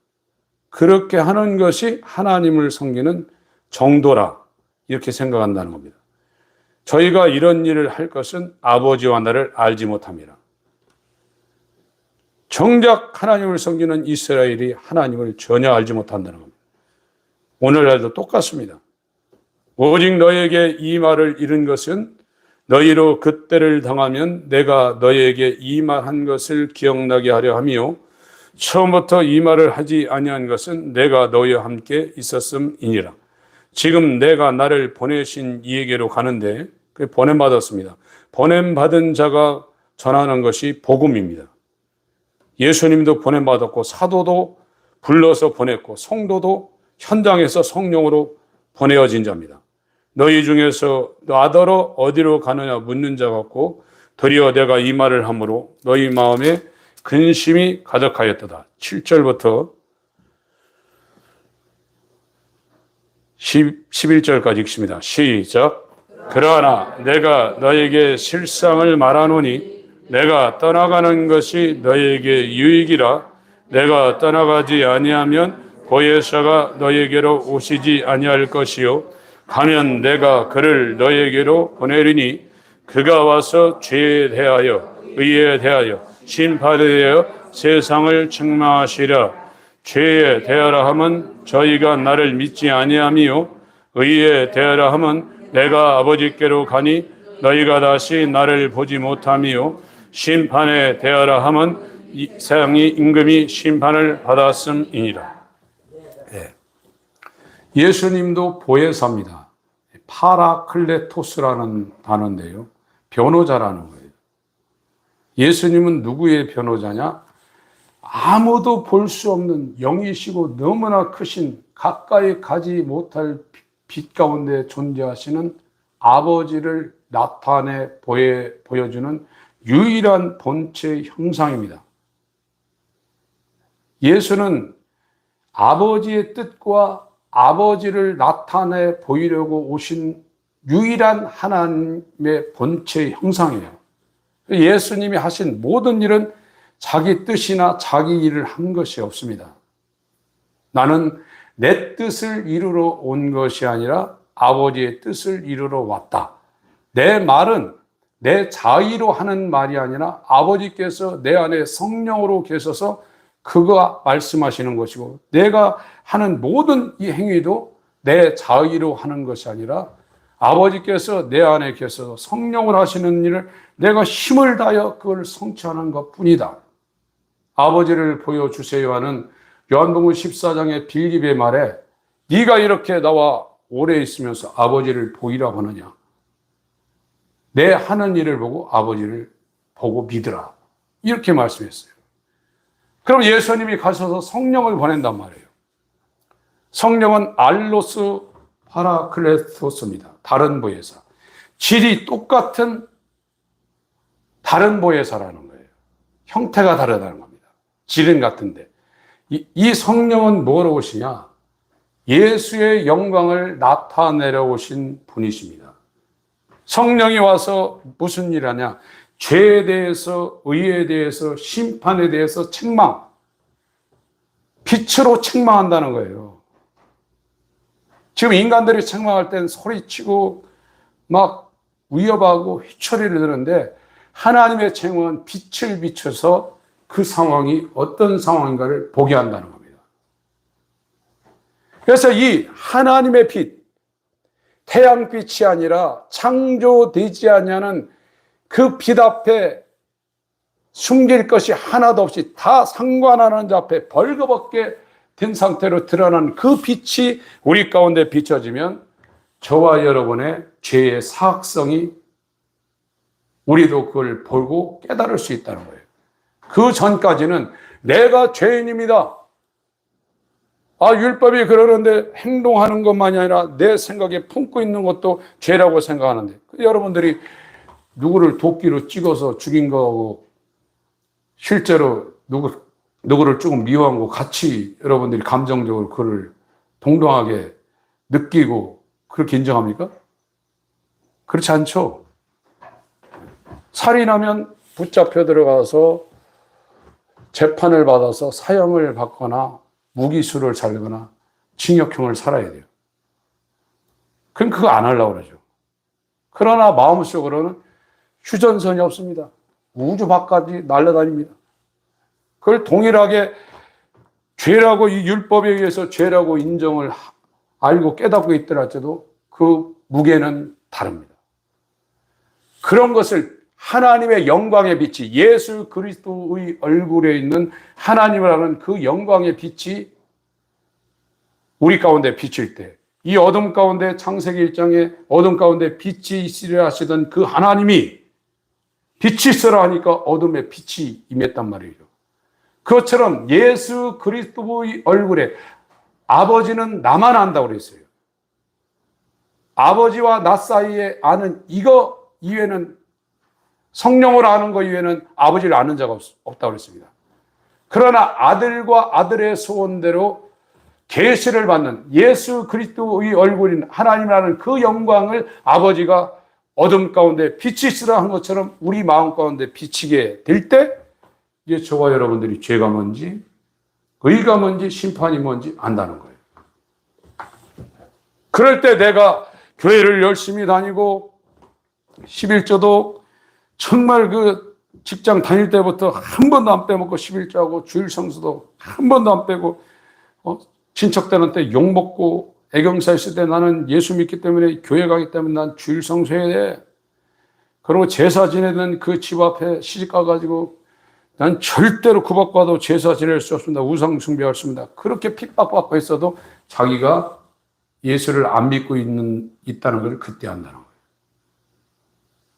그렇게 하는 것이 하나님을 섬기는 정도라, 이렇게 생각한다는 겁니다. 저희가 이런 일을 할 것은 아버지와 나를 알지 못함이라. 정작 하나님을 섬기는 이스라엘이 하나님을 전혀 알지 못한다는 겁니다. 오늘날도 똑같습니다. 오직 너에게 이 말을 이른 것은 너희로 그때를 당하면 내가 너희에게 이 말한 것을 기억나게 하려 함이요 처음부터 이 말을 하지 아니한 것은 내가 너희와 함께 있었음이니라. 지금 내가 나를 보내신 이에게로 가는데, 보냄받았습니다. 보냄받은 자가 전하는 것이 복음입니다. 예수님도 보냄받았고, 사도도 불러서 보냈고, 성도도 현장에서 성령으로 보내어진 자입니다. 너희 중에서 나더러 어디로 가느냐 묻는 자 같고, 도리어 내가 이 말을 함으로 너희 마음에 근심이 가득하였도다. 7절부터 11절까지 읽습니다. 시작. 그러나 내가 너에게 실상을 말하노니 내가 떠나가는 것이 너에게 유익이라. 내가 떠나가지 아니하면 보혜사가 너에게로 오시지 아니할 것이요 가면 내가 그를 너에게로 보내리니 그가 와서 죄에 대하여 의에 대하여 심판에 대하여 세상을 책망하시라. 죄에 대하라 함은 저희가 나를 믿지 아니함이요 의에 대하라 함은 내가 아버지께로 가니 너희가 다시 나를 보지 못함이요 심판에 대하라 함은 이 세상이 임금이 심판을 받았음이니라. 네. 예수님도 보혜사입니다. 파라클레토스라는 단어인데요, 변호자라는 거예요. 예수님은 누구의 변호자냐? 아무도 볼 수 없는 영이시고 너무나 크신, 가까이 가지 못할 빛 가운데 존재하시는 아버지를 나타내 보여주는 유일한 본체 형상입니다. 예수는 아버지의 뜻과 아버지를 나타내 보이려고 오신 유일한 하나님의 본체 형상이에요. 예수님이 하신 모든 일은 자기 뜻이나 자기 일을 한 것이 없습니다. 나는 내 뜻을 이루러 온 것이 아니라 아버지의 뜻을 이루러 왔다. 내 말은 내 자의로 하는 말이 아니라 아버지께서 내 안에 성령으로 계셔서 그가 말씀하시는 것이고, 내가 하는 모든 이 행위도 내 자의로 하는 것이 아니라 아버지께서 내 안에 계셔서 성령을 하시는 일을 내가 힘을 다하여 그걸 성취하는 것뿐이다. 아버지를 보여주세요 하는 요한복음 14장의 빌립의 말에 네가 이렇게 나와 오래 있으면서 아버지를 보이라고 하느냐. 내 하는 일을 보고 아버지를 보고 믿으라. 이렇게 말씀했어요. 그럼 예수님이 가셔서 성령을 보낸단 말이에요. 성령은 알로스 파라클레토스입니다. 다른 보혜사. 질이 똑같은 다른 보혜사라는 거예요. 형태가 다르다는 겁니다. 질은 같은데. 이 성령은 뭐로 오시냐? 예수의 영광을 나타내려 오신 분이십니다. 성령이 와서 무슨 일 하냐? 죄에 대해서, 의에 대해서, 심판에 대해서 책망. 빛으로 책망한다는 거예요. 지금 인간들이 책망할 땐 소리치고 막 위협하고 휘처리를 드는데 하나님의 책망은 빛을 비춰서 그 상황이 어떤 상황인가를 보게 한다는 겁니다. 그래서 이 하나님의 빛, 태양빛이 아니라 창조되지 아니하는 그 빛 앞에 숨길 것이 하나도 없이 다 상관하는 자 앞에 벌거벗게 된 상태로 드러난 그 빛이 우리 가운데 비춰지면 저와 여러분의 죄의 사악성이 우리도 그걸 보고 깨달을 수 있다는 거예요. 그 전까지는 내가 죄인입니다. 율법이 그러는데 행동하는 것만이 아니라 내 생각에 품고 있는 것도 죄라고 생각하는데 여러분들이 누구를 도끼로 찍어서 죽인 거하고 실제로 누구를 조금 미워한 거 같이 여러분들이 감정적으로 그를 동등하게 느끼고 그렇게 인정합니까? 그렇지 않죠. 살인하면 붙잡혀 들어가서 재판을 받아서 사형을 받거나 무기수를 살거나 징역형을 살아야 돼요. 그럼 그거 안 하려고 그러죠. 그러나 마음속으로는 휴전선이 없습니다. 우주 밖까지 날아다닙니다. 그걸 동일하게 죄라고 이 율법에 의해서 죄라고 인정을 알고 깨닫고 있더라도 그 무게는 다릅니다. 그런 것을 하나님의 영광의 빛이 예수 그리스도의 얼굴에 있는 하나님이라는 그 영광의 빛이 우리 가운데 비칠 때 이 어둠 가운데 창세기 1장에 어둠 가운데 빛이 있으려 하시던 그 하나님이 빛이 있으라 하니까 어둠에 빛이 임했단 말이죠. 그것처럼 예수 그리스도의 얼굴에 아버지는 나만 안다고 그랬어요. 아버지와 나 사이에 아는 이거 이외에는 성령을 아는 것 이외에는 아버지를 아는 자가 없다고 그랬습니다. 그러나 아들과 아들의 소원대로 계시를 받는 예수 그리스도의 얼굴인 하나님이라는 그 영광을 아버지가 어둠 가운데 빛이 있으라 한 것처럼 우리 마음 가운데 비치게 될 때 이제 저와 여러분들이 죄가 뭔지 의가 뭔지 심판이 뭔지 안다는 거예요. 그럴 때 내가 교회를 열심히 다니고 11조도 정말 그 직장 다닐 때부터 한 번도 안 빼먹고 11조하고 주일 성수도 한 번도 안 빼고 친척들한테 욕먹고 애경사 있을 때 나는 예수 믿기 때문에 교회 가기 때문에 난 주일 성수해야 돼. 그리고 제사 지내던 그 집 앞에 시집 가가지고 난 절대로 구박받아도 제사 지낼 수 없습니다. 우상 숭배할 수 없습니다. 그렇게 핍박받고 있어도 자기가 예수를 안 믿고 있다는 걸 그때 안다는 거예요.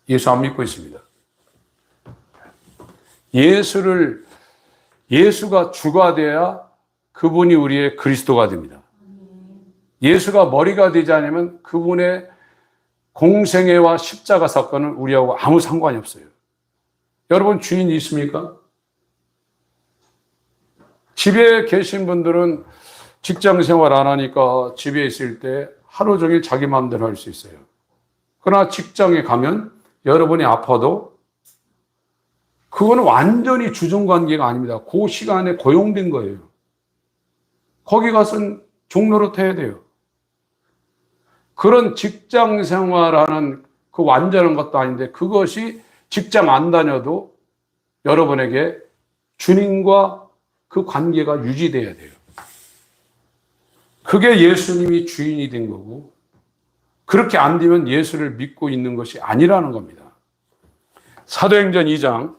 예수 안 믿고 있습니다. 예수가 주가 돼야 그분이 우리의 그리스도가 됩니다. 예수가 머리가 되지 않으면 그분의 공생애와 십자가 사건은 우리하고 아무 상관이 없어요. 여러분 주인이 있습니까? 집에 계신 분들은 직장 생활 안 하니까 집에 있을 때 하루 종일 자기 마음대로 할 수 있어요. 그러나 직장에 가면 여러분이 아파도 그거는 완전히 주종관계가 아닙니다. 그 시간에 고용된 거예요. 거기 가서는 종로로 해야 돼요. 그런 직장 생활하는 그 완전한 것도 아닌데 그것이 직장 안 다녀도 여러분에게 주님과 그 관계가 유지돼야 돼요. 그게 예수님이 주인이 된 거고 그렇게 안 되면 예수를 믿고 있는 것이 아니라는 겁니다. 사도행전 2장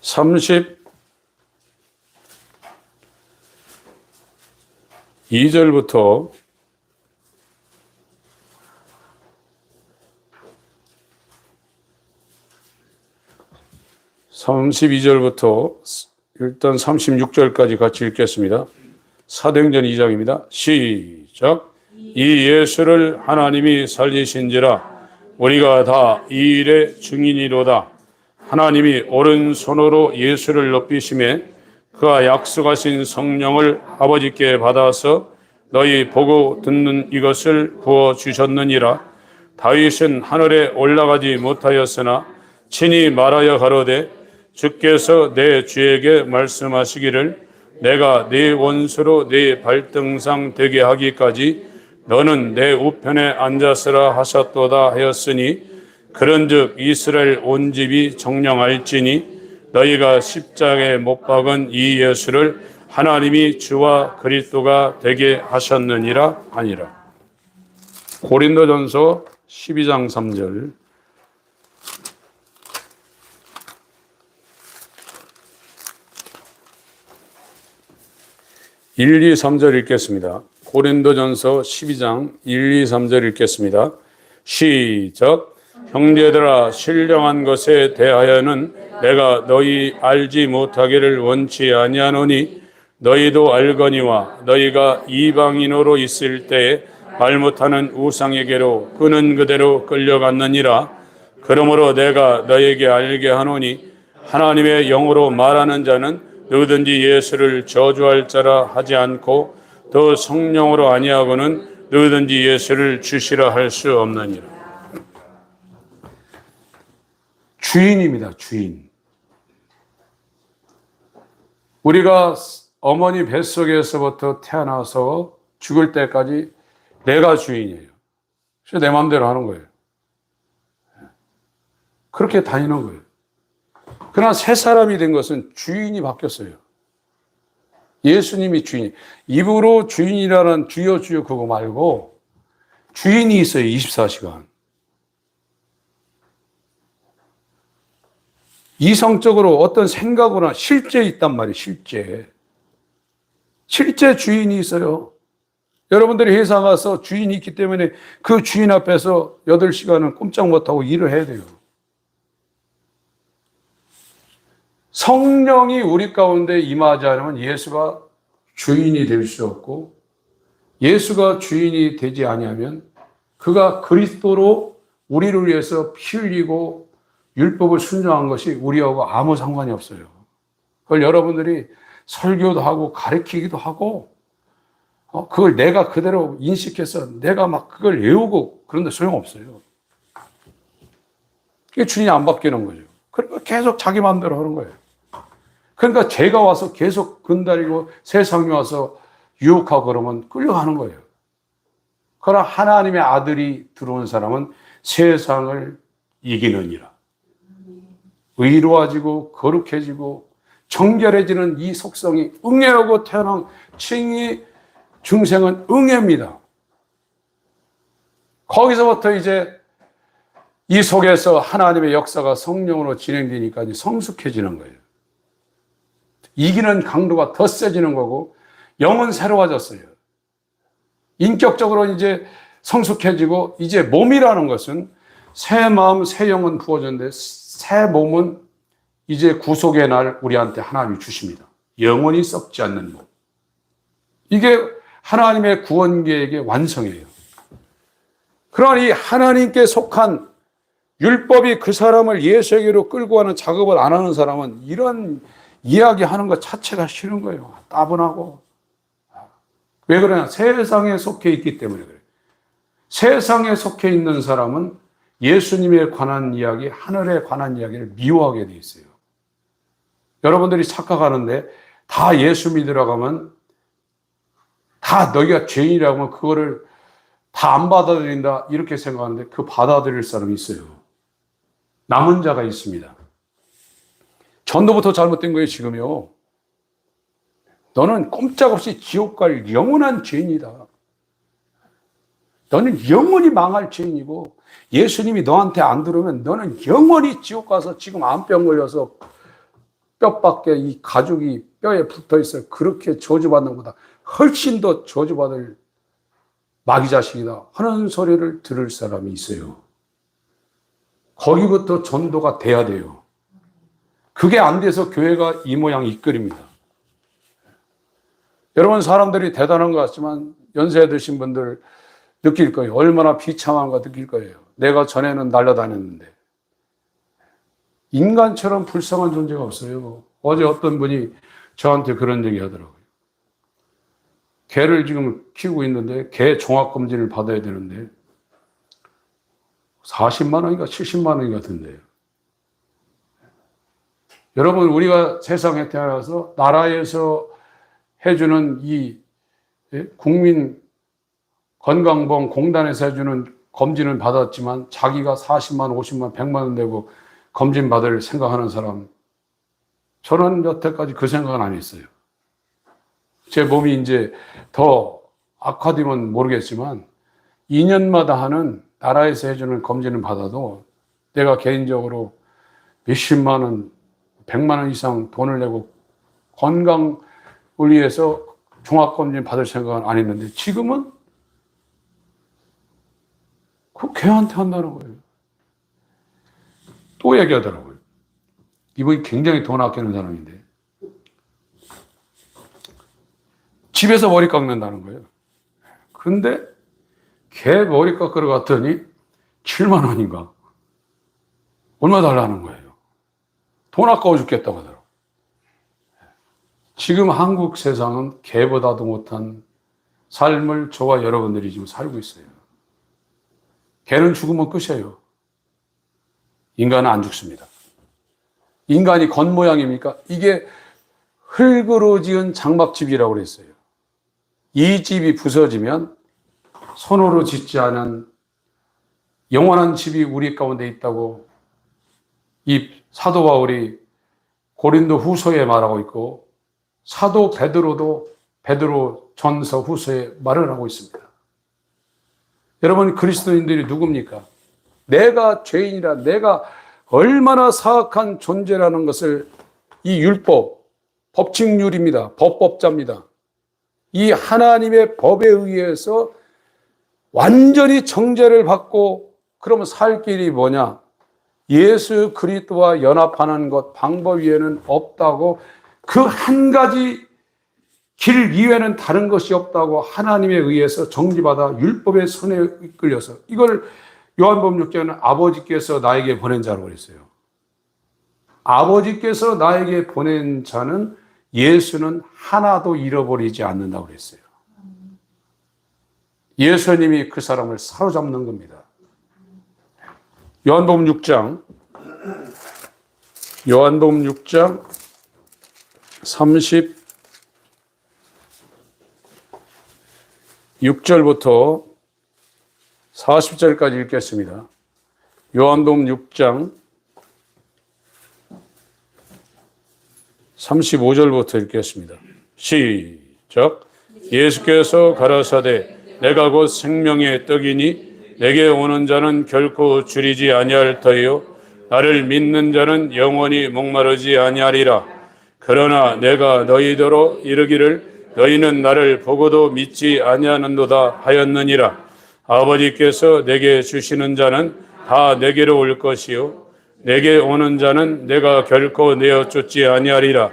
32절부터 일단 36절까지 같이 읽겠습니다. 사도행전 2장입니다. 시작. 이 예수를 하나님이 살리신지라 우리가 다 이 일의 증인이로다. 하나님이 오른손으로 예수를 높이심에 그가 약속하신 성령을 아버지께 받아서 너희 보고 듣는 이것을 부어주셨느니라. 다윗은 하늘에 올라가지 못하였으나 친히 말하여 가로되 주께서 내 주에게 말씀하시기를 내가 네 원수로 네 발등상 되게 하기까지 너는 내 우편에 앉았으라 하셨도다 하였으니 그런즉 이스라엘 온 집이 정령할지니 너희가 십자가에 못 박은 이 예수를 하나님이 주와 그리스도가 되게 하셨느니라 하니라. 고린도전서 12장 3절. (1, 2, 3절) 읽겠습니다. 고린도전서 12장 1, 2, 3절 읽겠습니다. 시작. 형제들아 신령한 것에 대하여는 내가 너희 알지 못하기를 원치 아니하노니 너희도 알거니와 너희가 이방인으로 있을 때에 말 못하는 우상에게로 끄는 그대로 끌려갔느니라. 그러므로 내가 너희에게 알게 하노니 하나님의 영으로 말하는 자는 누구든지 예수를 저주할 자라 하지 않고 또 성령으로 아니하고는 누구든지 예수를 주시라 할 수 없느니라. 주인입니다. 주인. 우리가 어머니 뱃속에서부터 태어나서 죽을 때까지 내가 주인이에요. 그래서 내 마음대로 하는 거예요. 그렇게 다니는 거예요. 그러나 새 사람이 된 것은 주인이 바뀌었어요. 예수님이 주인. 입으로 주인이라는 주여 주여 그거 말고 주인이 있어요. 24시간. 이성적으로 어떤 생각으로나 실제 있단 말이에요. 실제 주인이 있어요. 여러분들이 회사 가서 주인이 있기 때문에 그 주인 앞에서 8시간은 꼼짝 못하고 일을 해야 돼요. 성령이 우리 가운데 임하지 않으면 예수가 주인이 될 수 없고, 예수가 주인이 되지 아니하면 그가 그리스도로 우리를 위해서 피 흘리고 율법을 순종한 것이 우리하고 아무 상관이 없어요. 그걸 여러분들이 설교도 하고 가르치기도 하고 그걸 내가 그대로 인식해서 내가 막 그걸 외우고 그런데 소용없어요. 그게 주인이 안 바뀌는 거죠. 그러니까 계속 자기 마음대로 하는 거예요. 그러니까 죄가 와서 계속 건드리고 세상에 와서 유혹하고 그러면 끌려가는 거예요. 그러나 하나님의 아들이 들어온 사람은 세상을 이기느니라. 의로워지고 거룩해지고 정결해지는 이 속성이 응애하고 태어난 칭의 중생은 응애입니다. 거기서부터 이제 이 속에서 하나님의 역사가 성령으로 진행되니까 이제 성숙해지는 거예요. 이기는 강도가 더 세지는 거고 영은 새로워졌어요. 인격적으로 이제 성숙해지고 이제 몸이라는 것은 새 마음, 새 영은 부어졌는데 새 몸은 이제 구속의 날 우리한테 하나님이 주십니다. 영원히 썩지 않는 몸. 이게 하나님의 구원 계획의 완성이에요. 그러나 이 하나님께 속한 율법이 그 사람을 예수에게로 끌고 가는 작업을 안 하는 사람은 이런 이야기하는 것 자체가 싫은 거예요. 따분하고. 왜 그러냐? 세상에 속해 있기 때문에 그래요. 세상에 속해 있는 사람은 예수님에 관한 이야기, 하늘에 관한 이야기를 미워하게 돼 있어요. 여러분들이 착각하는데 다 예수 믿으라고 하면 다 너희가 죄인이라고 하면 그거를 다 안 받아들인다 이렇게 생각하는데 그 받아들일 사람이 있어요. 남은 자가 있습니다. 전도부터 잘못된 거예요, 지금요. 너는 꼼짝없이 지옥 갈 영원한 죄인이다. 너는 영원히 망할 죄인이고 예수님이 너한테 안 들어오면 너는 영원히 지옥 가서 지금 암병 걸려서 뼈밖에 이 가죽이 뼈에 붙어 있어 그렇게 저주받는 것보다 훨씬 더 저주받을 마귀 자식이다 하는 소리를 들을 사람이 있어요. 거기부터 전도가 돼야 돼요. 그게 안 돼서 교회가 이 모양 이 꼴입니다. 여러분 사람들이 대단한 것 같지만 연세 드신 분들 느낄 거예요. 얼마나 비참한가 느낄 거예요. 내가 전에는 날아다녔는데 인간처럼 불쌍한 존재가 없어요. 어제 어떤 분이 저한테 그런 얘기 하더라고요. 개를 지금 키우고 있는데 개 종합검진을 받아야 되는데 40만 원인가 70만 원인가 든대요. 여러분 우리가 세상에 태어나서 나라에서 해주는 이 국민 건강보험 공단에서 해주는 검진을 받았지만 자기가 40만, 50만, 100만 원 내고 검진 받을 생각하는 사람 저는 여태까지 그 생각은 안 했어요. 제 몸이 이제 더 악화되면 모르겠지만 2년마다 하는 나라에서 해주는 검진을 받아도 내가 개인적으로 몇십만 원, 100만 원 이상 돈을 내고 건강을 위해서 종합검진 받을 생각은 안 했는데 지금은 그 걔한테 한다는 거예요. 또 얘기하더라고요. 이분이 굉장히 돈 아끼는 사람인데 집에서 머리 깎는다는 거예요. 근데 걔 머리 깎으러 갔더니 7만 원인가 얼마 달라는 거예요. 돈 아까워 죽겠다고 하더라고요. 지금 한국 세상은 개보다도 못한 삶을 저와 여러분들이 지금 살고 있어요. 개는 죽으면 끝이에요. 인간은 안 죽습니다. 인간이 겉모양입니까? 이게 흙으로 지은 장막집이라고 그랬어요. 이 집이 부서지면 손으로 짓지 않은 영원한 집이 우리 가운데 있다고 이 사도 바울이 고린도 후서에 말하고 있고 사도 베드로도 베드로 전서 후서에 말을 하고 있습니다. 여러분 그리스도인들이 누굽니까? 내가 죄인이라 내가 얼마나 사악한 존재라는 것을 이 율법, 법칙률입니다. 법법자입니다. 이 하나님의 법에 의해서 완전히 정죄를 받고 그러면 살 길이 뭐냐? 예수 그리스도와 연합하는 것 방법 외에는 없다고 그 한 가지 길 이외에는 다른 것이 없다고 하나님에 의해서 정죄받아 율법의 손에 이끌려서 이걸 요한복음 6장에는 아버지께서 나에게 보낸 자라고 그랬어요. 아버지께서 나에게 보낸 자는 예수는 하나도 잃어버리지 않는다고 그랬어요. 예수님이 그 사람을 사로잡는 겁니다. 요한복음 6장 36절부터 40절까지 읽겠습니다. 요한복음 6장 35절부터 읽겠습니다. 시작. 예수께서 가라사대 내가 곧 생명의 떡이니 내게 오는 자는 결코 줄이지 아니할 터이요 나를 믿는 자는 영원히 목마르지 아니하리라. 그러나 내가 너희더러 이르기를 너희는 나를 보고도 믿지 아니하는도다 하였느니라. 아버지께서 내게 주시는 자는 다 내게로 올 것이요 내게 오는 자는 내가 결코 내어 쫓지 아니하리라.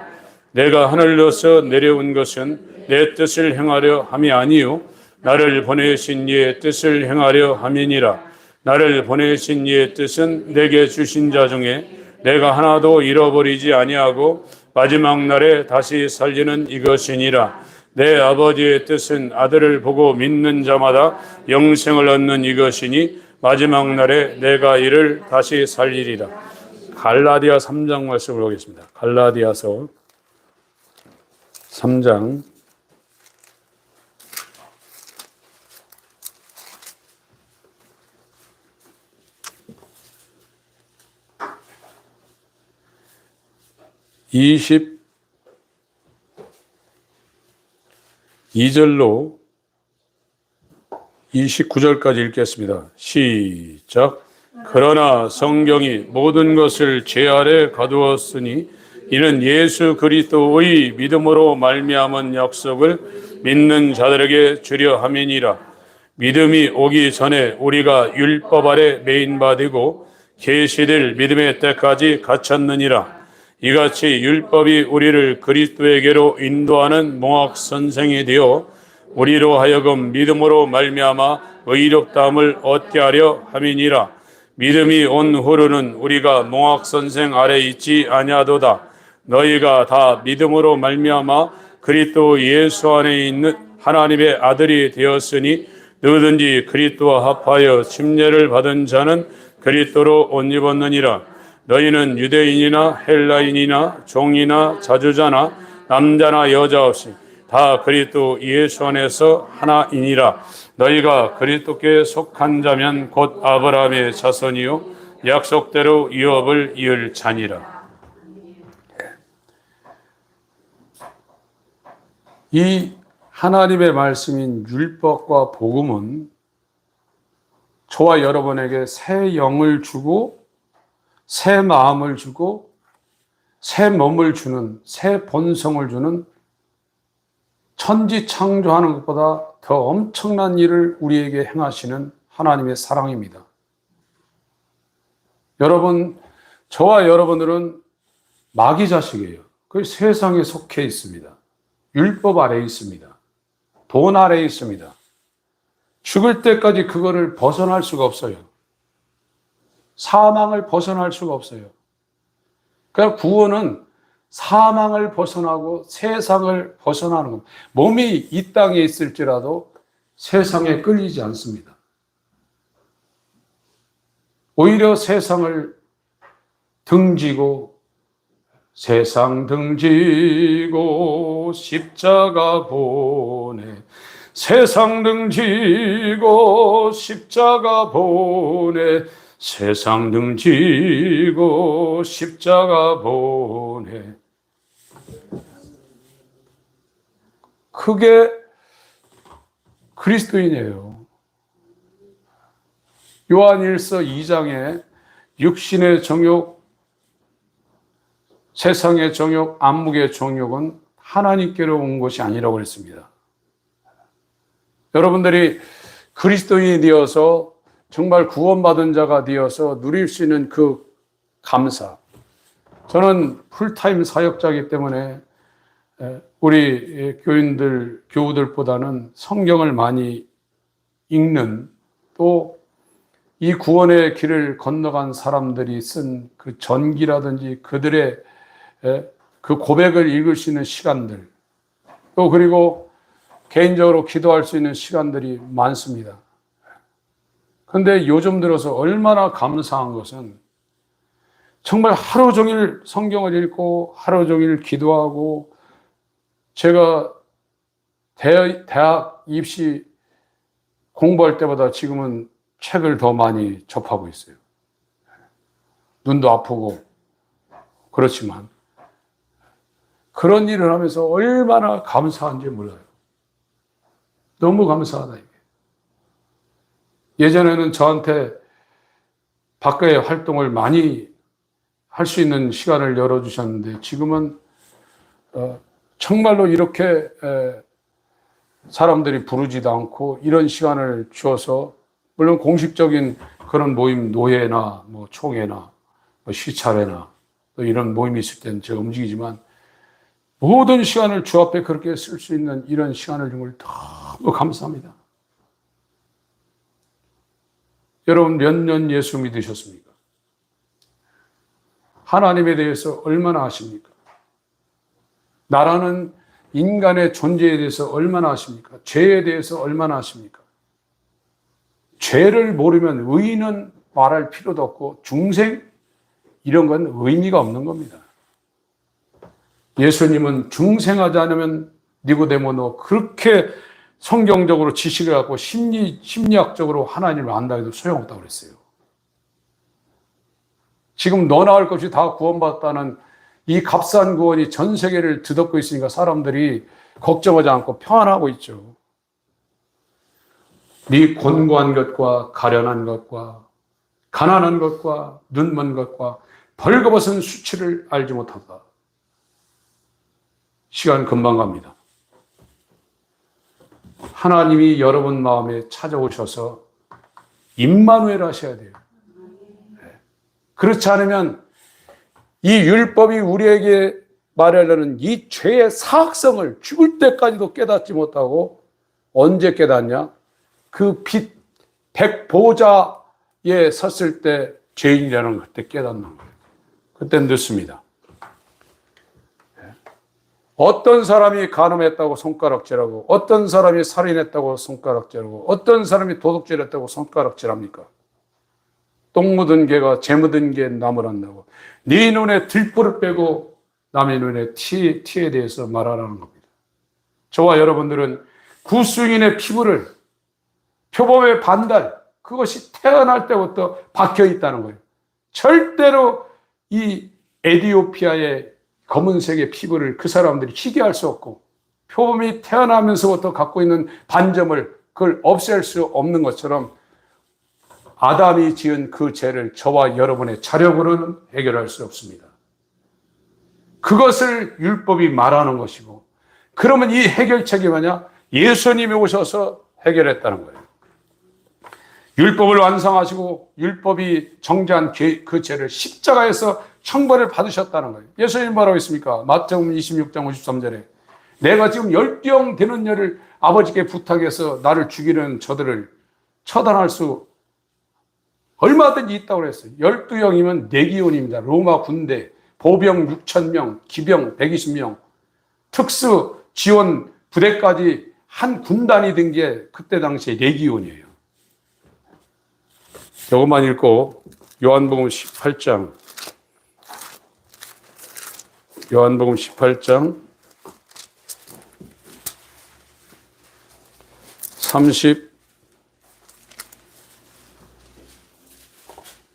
내가 하늘로서 내려온 것은 내 뜻을 행하려 함이 아니요 나를 보내신 이의 뜻을 행하려 함이니라. 나를 보내신 이의 뜻은 내게 주신 자 중에 내가 하나도 잃어버리지 아니하고 마지막 날에 다시 살리는 이것이니라. 내 아버지의 뜻은 아들을 보고 믿는 자마다 영생을 얻는 이것이니 마지막 날에 내가 이를 다시 살리리라. 갈라디아 3장 말씀을 보겠습니다. 갈라디아서 3장 20 2절로 29절까지 읽겠습니다. 시작. 그러나 성경이 모든 것을 죄 아래 가두었으니 이는 예수 그리스도의 믿음으로 말미암은 약속을 믿는 자들에게 주려 함이니라. 믿음이 오기 전에 우리가 율법 아래 매인받이고 계시될 믿음의 때까지 갇혔느니라. 이같이 율법이 우리를 그리스도에게로 인도하는 몽학 선생이 되어 우리로 하여금 믿음으로 말미암아 의롭다함을 얻게 하려 함이니라. 믿음이 온 후로는 우리가 몽학 선생 아래 있지 아니하도다. 너희가 다 믿음으로 말미암아 그리스도 예수 안에 있는 하나님의 아들이 되었으니 누구든지 그리스도와 합하여 침례를 받은 자는 그리스도로 옷 입었느니라. 너희는 유대인이나 헬라인이나 종이나 자주자나 남자나 여자 없이 다 그리스도 예수 안에서 하나이니라. 너희가 그리스도께 속한 자면 곧 아브라함의 자손이요 약속대로 유업을 이을 자니라. 이 하나님의 말씀인 율법과 복음은 저와 여러분에게 새 영을 주고 새 마음을 주고 새 몸을 주는, 새 본성을 주는, 천지 창조하는 것보다 더 엄청난 일을 우리에게 행하시는 하나님의 사랑입니다. 여러분, 저와 여러분들은 마귀 자식이에요. 그 세상에 속해 있습니다. 율법 아래에 있습니다. 돈 아래에 있습니다. 죽을 때까지 그거를 벗어날 수가 없어요. 사망을 벗어날 수가 없어요. 그러니까 구원은 사망을 벗어나고 세상을 벗어나는 겁니다. 몸이 이 땅에 있을지라도 세상에 끌리지 않습니다. 오히려 세상을 등지고 세상 등지고 십자가 보내 세상 등지고 십자가 보내 세상 등지고 십자가 보내. 그게 그리스도인이에요. 요한일서 2장에 육신의 정욕, 세상의 정욕, 안목의 정욕은 하나님께로 온 것이 아니라고 그랬습니다. 여러분들이 그리스도인이 되어서 정말 구원받은 자가 되어서 누릴 수 있는 그 감사. 저는 풀타임 사역자이기 때문에 우리 교인들, 교우들보다는 성경을 많이 읽는, 또 이 구원의 길을 건너간 사람들이 쓴 그 전기라든지 그들의 그 고백을 읽을 수 있는 시간들, 또 그리고 개인적으로 기도할 수 있는 시간들이 많습니다. 그런데 요즘 들어서 얼마나 감사한 것은 정말 하루 종일 성경을 읽고 하루 종일 기도하고, 제가 대학 입시 공부할 때보다 지금은 책을 더 많이 접하고 있어요. 눈도 아프고 그렇지만 그런 일을 하면서 얼마나 감사한지 몰라요. 너무 감사하다 이게. 예전에는 저한테 밖에 활동을 많이 할 수 있는 시간을 열어주셨는데 지금은 정말로 이렇게 사람들이 부르지도 않고 이런 시간을 주어서, 물론 공식적인 그런 모임, 노예나 뭐 총회나 뭐 시찰회나 또 이런 모임이 있을 때는 제가 움직이지만 모든 시간을 주 앞에 그렇게 쓸 수 있는 이런 시간을 준 걸 너무 감사합니다. 여러분 몇 년 예수 믿으셨습니까? 하나님에 대해서 얼마나 아십니까? 나라는 인간의 존재에 대해서 얼마나 아십니까? 죄에 대해서 얼마나 아십니까? 죄를 모르면 의인은 말할 필요도 없고 중생 이런 건 의미가 없는 겁니다. 예수님은 중생하지 않으면 니고데모너 그렇게 성경적으로 지식을 갖고 심리학적으로 하나님을 안다 해도 소용없다고 그랬어요. 지금 너나 할 것이 다 구원받았다는 이 값싼 구원이 전 세계를 뒤덮고 있으니까 사람들이 걱정하지 않고 평안하고 있죠. 네 곤고한 것과 가련한 것과 가난한 것과 눈먼 것과 벌거벗은 수치를 알지 못한다. 시간 금방 갑니다. 하나님이 여러분 마음에 찾아오셔서 임마누엘 하셔야 돼요. 그렇지 않으면 이 율법이 우리에게 말하려는 이 죄의 사악성을 죽을 때까지도 깨닫지 못하고 언제 깨닫냐? 그 빛 백보좌에 섰을 때 죄인이라는 걸 그때 깨닫는 거예요. 그땐 늦습니다. 어떤 사람이 간음했다고 손가락질하고 어떤 사람이 살인했다고 손가락질하고 어떤 사람이 도둑질했다고 손가락질합니까? 똥 묻은 개가 재 묻은 개 나무란다고. 네 눈에 들보를 빼고 남의 눈에 티에 대해서 말하라는 겁니다. 저와 여러분들은 구수인의 피부를 표범의 반달, 그것이 태어날 때부터 박혀 있다는 거예요. 절대로 이 에티오피아의 검은색의 피부를 그 사람들이 희게 할 수 없고 표범이 태어나면서부터 갖고 있는 반점을 그걸 없앨 수 없는 것처럼 아담이 지은 그 죄를 저와 여러분의 자력으로는 해결할 수 없습니다. 그것을 율법이 말하는 것이고, 그러면 이 해결책이 뭐냐? 예수님이 오셔서 해결했다는 거예요. 율법을 완성하시고 율법이 정죄한 그 죄를 십자가에서 형벌을 받으셨다는 거예요. 예수님 뭐라고 했습니까? 마태복음 26장 53절에 내가 지금 12형 되는 여를 아버지께 부탁해서 나를 죽이는 저들을 처단할 수 얼마든지 있다고 그랬어요. 12형이면 레기온입니다. 로마 군대, 보병 6,000명, 기병 120명, 특수 지원 부대까지 한 군단이 된 게 그때 당시에 레기온이에요. 이것만 읽고 요한복음 18장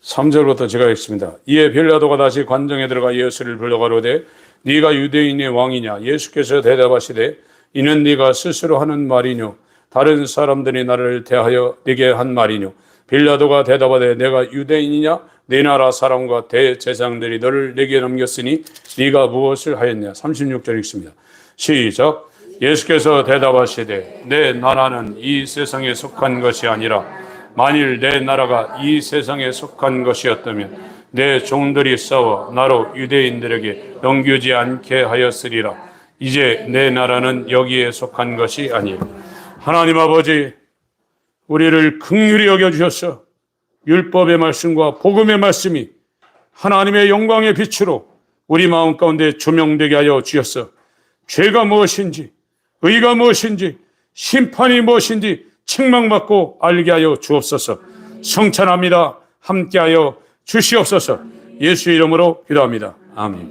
33절부터 제가 읽습니다. 이에 빌라도가 다시 관정에 들어가 예수를 불러가로되 네가 유대인의 왕이냐? 예수께서 대답하시되 이는 네가 스스로 하는 말이뇨? 다른 사람들이 나를 대하여 네게 한 말이뇨? 빌라도가 대답하되 내가 유대인이냐? 네 나라 사람과 대제사장들이 너를 내게 넘겼으니 네가 무엇을 하였냐? 36절 읽습니다. 시작. 예수께서 대답하시되 내 나라는 이 세상에 속한 것이 아니라 만일 내 나라가 이 세상에 속한 것이었다면 내 종들이 싸워 나로 유대인들에게 넘기지 않게 하였으리라. 이제 내 나라는 여기에 속한 것이 아니에요. 하나님 아버지, 우리를 긍휼히 여겨주셔서 율법의 말씀과 복음의 말씀이 하나님의 영광의 빛으로 우리 마음 가운데 조명되게 하여 주셔서 죄가 무엇인지, 의가 무엇인지, 심판이 무엇인지 책망받고 알게 하여 주옵소서. 성찬합니다. 함께하여 주시옵소서. 예수 이름으로 기도합니다. 아멘.